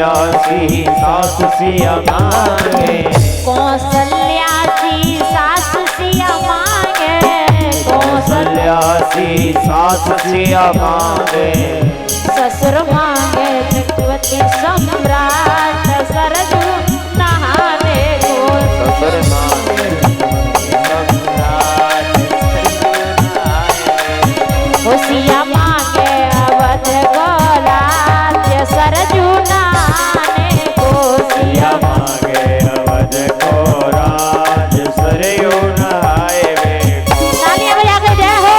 कौशल्या सी सास सिया मांगे, कौशल्या सी सास सिया मांगे, कौशल्या सी सास सिया मांगे, ससुर मांगे चक्रवर्ती सम्राट सरजू नहावे को, ससुर मांगे सम्राट सरजू नहावे, हो सिया मांगे अवध को राज्य सरजू नहाने को, सिया मांगे अवध को राज सरयू नहावे को। तालियां बजा के जय हो।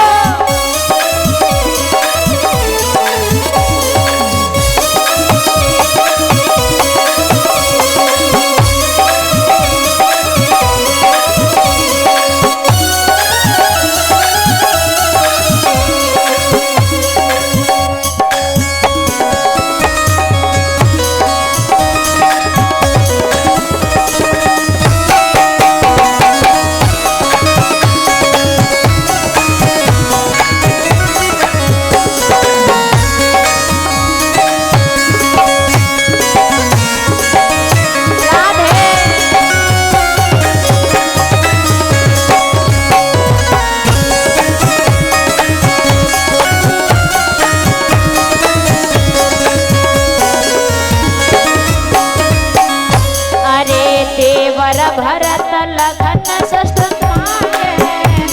भरत लखन शस्त्र मांगे,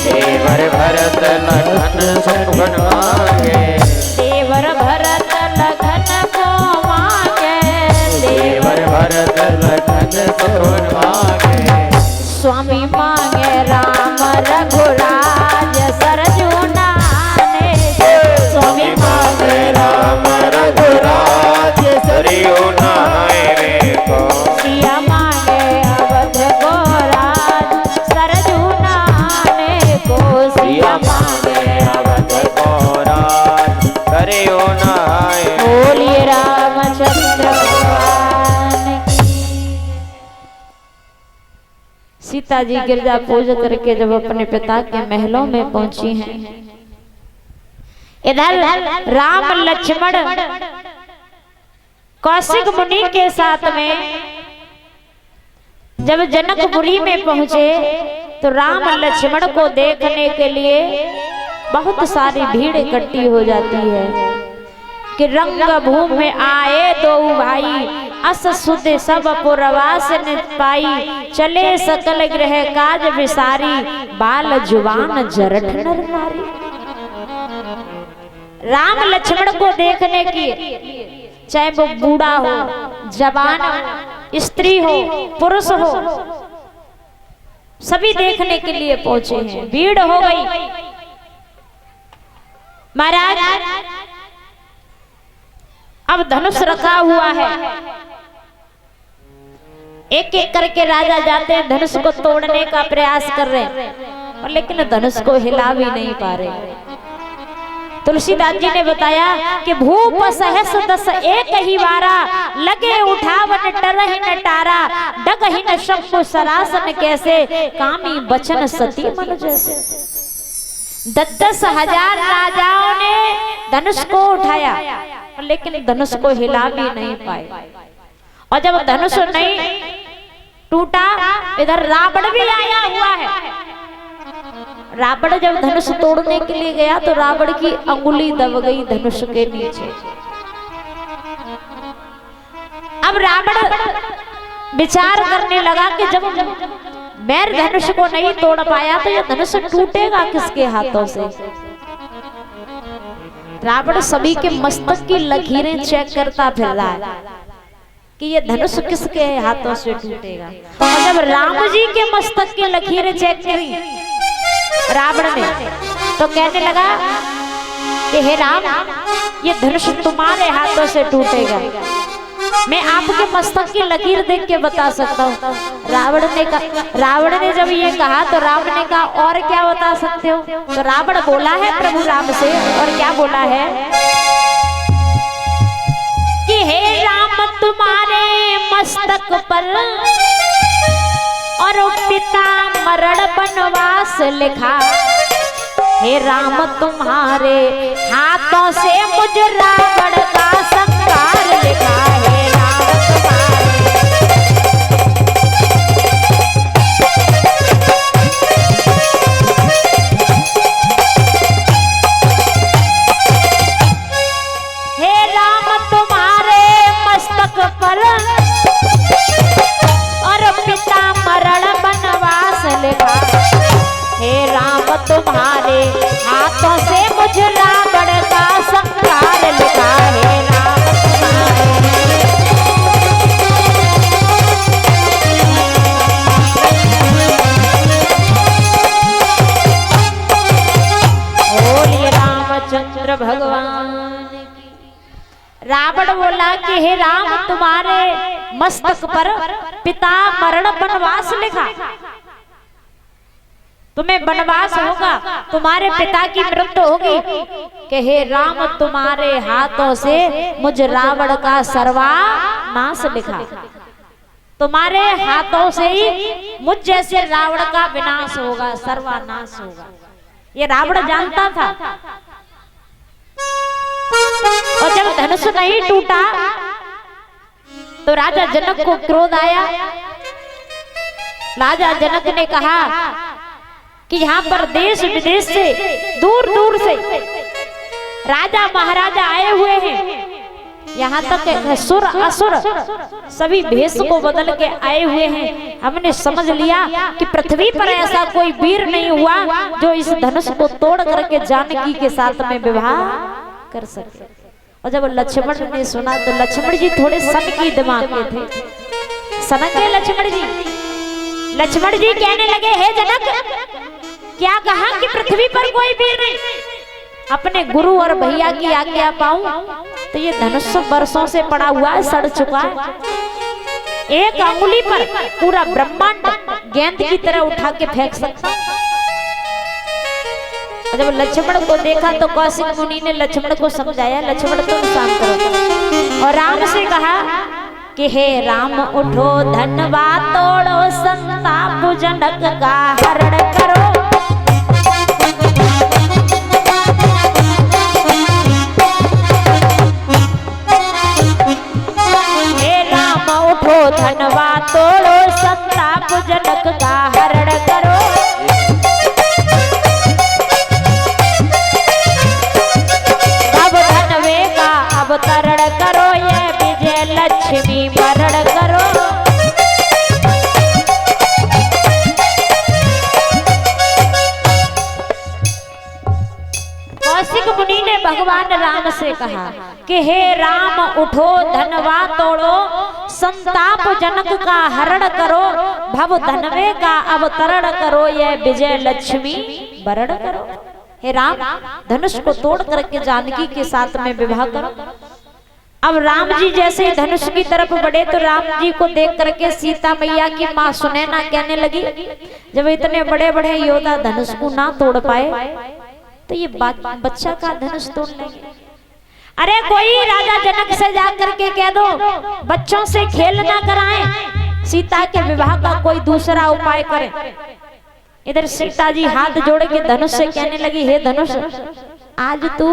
देवर भरत लखन शत्रुघ्न मांगे, देवर भरत लखन को मांगे, देवर भरत लखन शत्रुघ्न मांगे, स्वामी मांगे राम रघुराज सरजू नहाने, स्वामी मांगे राम रघुराज सरयू नहावे को, सिया मांगे अवध को राज सरजू नहाने को, सिया मांगे अवध को राज सरयू नहावे। बोलिए रामचंद्र भगवान की। सीता जी गिरजा पूजा करके जब अपने पिता के महलों में पहुंची हैं, इधर राम लक्ष्मण कौशिक मुनि के साथ में जब जनकपुरी में पहुंचे तो राम लक्ष्मण को देखने के लिए बहुत सारी भीड़ इकट्ठी हो जाती है कि रंग भूमि में आए दो भाई, अस सुध सब पुरवास न पाई, चले सकल गृह काज विसारी, बाल जुबान जरठ नर नारी। राम लक्ष्मण को देखने की, चाहे वो बूढ़ा हो, जवान हो, स्त्री हो, पुरुष हो, सभी देखने के लिए पहुंचे हैं। भीड़ हो गई। महाराज अब धनुष रखा हुआ है, एक एक करके राजा जाते हैं, धनुष को तोड़ने का प्रयास कर रहे हैं, और लेकिन धनुष को हिला भी नहीं पा रहे। तुलसीदास जी ने बताया कि भूप सहस दस एक ही वारा, लगे उठावन टरहि न टारा, डगहि न शंभु सरासन कैसे, कामी बचन सती मन जैसे। 10-10 हजार राजाओं ने धनुष को उठाया, लेकिन धनुष को हिला भी नहीं पाए। और जब धनुष नहीं टूटा, इधर रावण भी आया हुआ है। रावण जब धनुष तोड़ने के लिए गया तो रावण की अंगुली दब गई धनुष के नीचे। अब रावण विचार करने लगा कि जब मैं धनुष को नहीं तोड़ पाया तो यह धनुष टूटेगा किसके हाथों से। रावण सभी के मस्तक की लकीरें चेक करता फिर रहा है कि ये धनुष किसके हाथों से टूटेगा। और जब राम जी के मस्तक की लकीरें चेक करी रावण ने, तो कहने लगा कि हे राम, ये धनुष तुम्हारे हाथों से टूटेगा, मैं आपके मस्तक की लकीर देख के बता सकता हूँ। रावण ने जब ये कहा तो रावण ने कहा और क्या बता सकते हो। तो रावण बोला है प्रभु राम से, और क्या बोला है कि हे राम, तुम्हारे मस्तक पर और पिता मरण बनवास लिखा, हे राम तुम्हारे हाथों से मुझ रावण का संहार लिखा, हे राम पर और पिता मरण बनवास लिखा। हे राम तुम्हारे हाथों से मुझ रावण का संहार लिखा। हे राम बोलिए रामचंद्र भगवान की। रावण बोला कि हे राम तुम्हारे मस्तक पर पिता मरण वनवास लिखा, तुम्हें वनवास होगा, तुम्हारे पिता की मृत्यु होगी। कि हे राम तुम्हारे हाथों से मुझ रावण का सर्वनाश लिखा, तुम्हारे हाथों से ही मुझ जैसे रावण का विनाश होगा, सर्वनाश होगा। ये रावण जानता था। और जब धनुष नहीं टूटा तो राजा जनक को क्रोध आया। राजा जनक ने कहा कि यहाँ पर देश विदेश से दूर दूर से राजा महाराजा आए हुए हैं, यहाँ तक सुर असुर सभी भेष को बदल के आए हुए हैं। हमने समझ लिया कि पृथ्वी पर ऐसा कोई वीर नहीं हुआ जो इस धनुष को तोड़ करके जानकी के साथ में विवाह कर सके। और जब लक्ष्मण ने सुना तो लक्ष्मण जी थोड़े सनकी दिमाग के थे, सनक गए लक्ष्मण जी। लक्ष्मण जी कहने लगे, हे जनक क्या कहा कि पृथ्वी पर कोई वीर नहीं, अपने गुरु और भैया की आज्ञा पाऊं तो ये धनुष वर्षों से पड़ा हुआ है, सड़ चुका है। एक अंगुली पर पूरा ब्रह्मांड गेंद की तरह उठा के फेंक सकता। जब लक्ष्मण को देखा तो कौशिक मुनि ने लक्ष्मण को समझाया, लक्ष्मण तुम शांत रहो। और राम से कहा कि हे राम उठो धनवा तोड़ो संताप जनक का हरण करो। धनवा तोड़ो संताप जनक का हरण करो। अब धनवे का अवतरण करो, ये विजय लक्ष्मी वरण करो। कौशिक मुनि ने भगवान राम से कहा कि हे राम उठो धनवा तोड़ो संताप जनक का हरण करो, भव धनवे का अवतरण करो, ये विजय लक्ष्मी वरण करो। हे राम धनुष को तोड़ करके जानकी के साथ में विवाह करो। अब राम जी जैसे ही धनुष की तरफ बढ़े तो राम जी को देख करके सीता मैया की माँ सुनैना कहने लगी, जब इतने बड़े बड़े योद्धा धनुष को ना तोड़ पाए तो ये बच्चा का धनुष तोड़ लेंगे। अरे कोई राजा जनक से जाकर के कह दो बच्चों से खेल ना कराएं, सीता के विवाह का कोई दूसरा उपाय करें। इधर सीता जी हाथ जोड़ के धनुष से कहने लगी, हे धनुष आज तू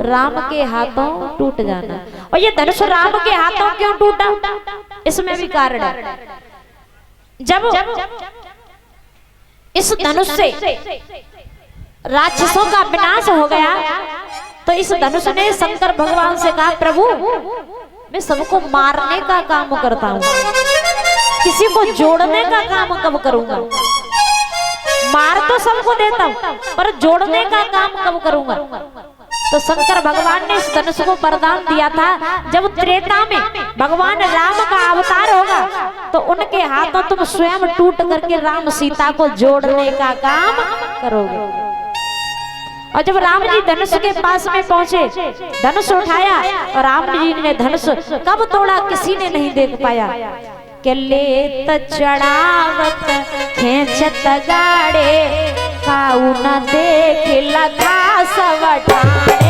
राम के हाथों टूट जाना। और ये धनुष राम के हाथों क्यों टूटा, इसमें भी कारण है। जब इस धनुष से राक्षसों का विनाश हो गया तो इस धनुष ने शंकर भगवान से कहा, प्रभु मैं सबको मारने का काम करता हूँ, किसी को जोड़ने का काम कब करूंगा। मार तो सबको देता हूँ पर जोड़ने का काम कब करूंगा। तो शंकर भगवान ने इस धनुष को वरदान दिया था, जब त्रेता में भगवान राम का अवतार होगा तो उनके हाथों तुम स्वयं टूट करके राम सीता को जोड़ने का काम करोगे। और जब राम जी धनुष के पास में पहुंचे, धनुष उठाया और राम जी ने धनुष कब तोड़ा किसी ने नहीं देख पाया। के लेत चढ़ावत खेचत गाड़े, काऊ न देख लखा सब ठाड़े।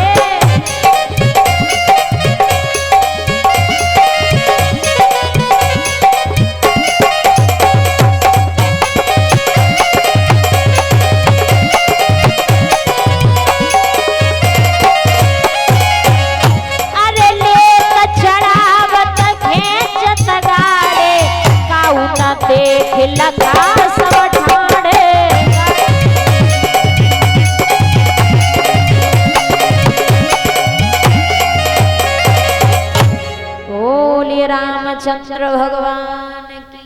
रामचंद्र भगवान की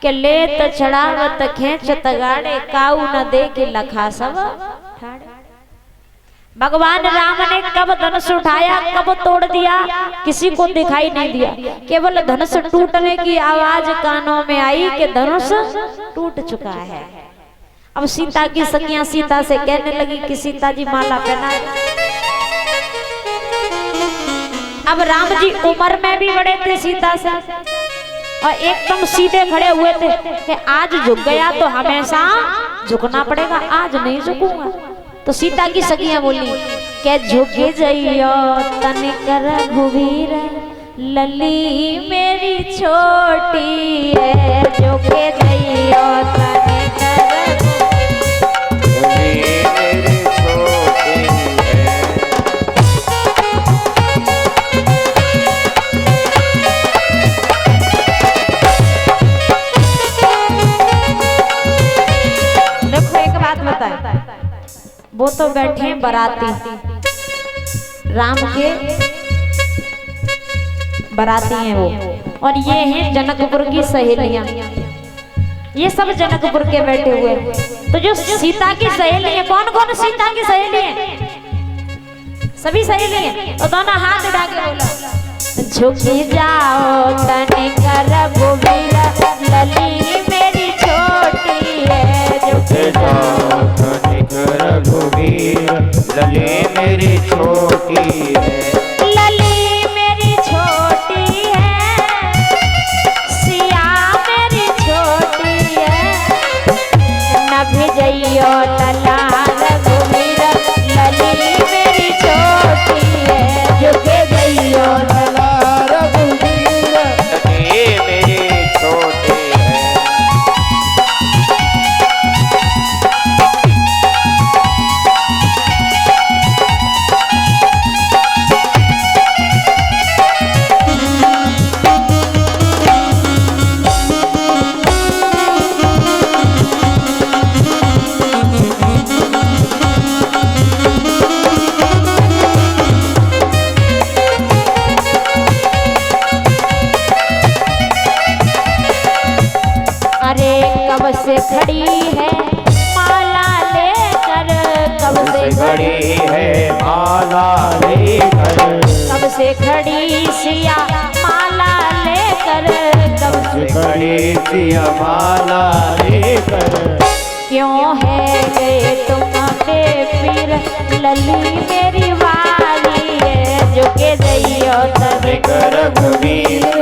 के लेत चढ़ावत खेचत गाड़े काऊ न दे के लखा सब ठाड़े। भगवान राम ने कब धनुष उठाया कब तोड़ दिया किसी को दिखाई नहीं दिया, केवल धनुष टूटने की आवाज कानों में आई कि धनुष टूट चुका है। अब सीता की सखियां सीता से कहने लगी कि सीता जी माला पहना। अब राम जी उम्र में भी बड़े थे सीता से और एकदम सीधे खड़े हुए थे कि आज झुक गया तो हमेशा झुकना पड़ेगा, आज नहीं झुकूंगा। तो सीता की सखियां बोली के झुके जइयो तनिक रघुवीर लली मेरी छोटी है, झुके जइयो तनिक लली मेरी छोटी है। देखो एक बात बताए, वो तो बैठे हैं बराती, राम के बराती हैं वो, और ये हैं जनकपुर की सहेलियां, ये सब जनकपुर के बैठे हुए। तो जो सीता की सहेली है, कौन कौन सीता की सहेली है? सभी सहेली हैं। तो दोनों हाथ उठा के बोला झुकी जाओ तनिक रघुवीर लली मेरी छोटी है, झुकी जाओ तनिक रघुवीर लली मेरी छोटी है। लली मेरी छोटी है, सिया मेरी छोटी है, नभ जइयो लला रघुवीर लली मेरी छोटी है, झुके जइयो लला रघुवीर लली मेरी छोटी है। कब से खड़ी है माला लेकर, कब से खड़ी है माला लेकर, कब से खड़ी सिया माला लेकर, कब से खड़ी सिया माला लेकर। क्यों है गए तुम बेपीर लली मेरी वाली है, झुके जइयो तनिक रघुवीर